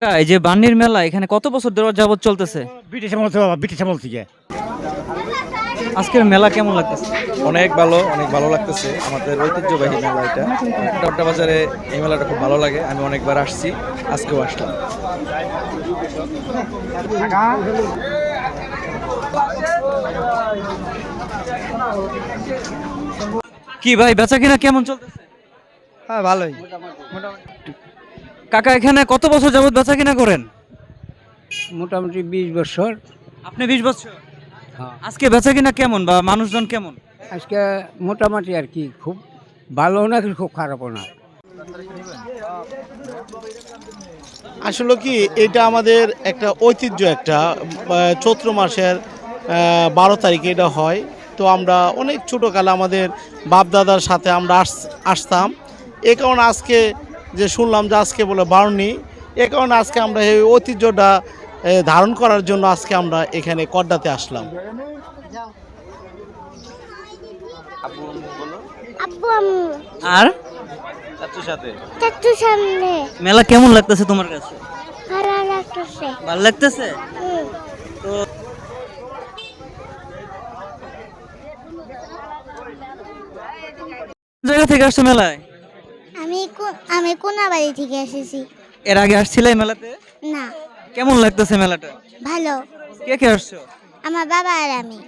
এই যে বান্নির মেলা এখানে কত বছর ধরে যাবত চলতেছে? ব্রিটিশ আমল থেকে। আজকের মেলা কেমন লাগতেছে? অনেক ভালো লাগতেছে। আমাদের ঐতিহ্যবাহী মেলা এটা। টড্ডা বাজারে এই মেলাটা খুব ভালো লাগে। আমি অনেকবার আসছি, আজকেও আসলাম। কি ভাই বেচা কিনা কেমন চলতেছে? হ্যাঁ, ভালোই। কাকা এখানে কত বছর যাবত বেচা কিনা করেন? মোটামুটি 20 বছর। আপনি 20 বছর। হ্যাঁ। আজকে বেচা কিনা কেমন বা মানুষজন কেমন? আজকে মোটামুটি আর কি, খুব ভালো না কি খুব খারাপও না। আসলে কি এটা আমাদের একটা ঐতিহ্য, একটা চৈত্র মাসের 12 তারিখে এটা হয়। তো আমরা অনেক ছোটোকালে আমাদের বাপদাদার সাথে আমরা আসতাম। এ কারণে আজকে যে শুনলাম যে আজকে বলে বারণী, এ কারণে আজকে আমরা এই ঐতিহ্যটা ধারণ করার জন্য আজকে আমরা এখানে কড্ডাতে আসলাম। আব্বু আম্মু আর চাচুর সামনে মেলা কেমন লাগতেছে তোমার কাছে? ভালো লাগতেছে। ভালো লাগতেছে? হুম। তো কোন জায়গা থেকে আসছো মেলায়? আমি কোনাবাড়ি থেকে এসেছি। এর আগে আসছিলে এই মেলাতে? না, কেমন লাগতেছে মেলাটা? ভালো। কে কে আসছো? আমার বাবা আর আমি।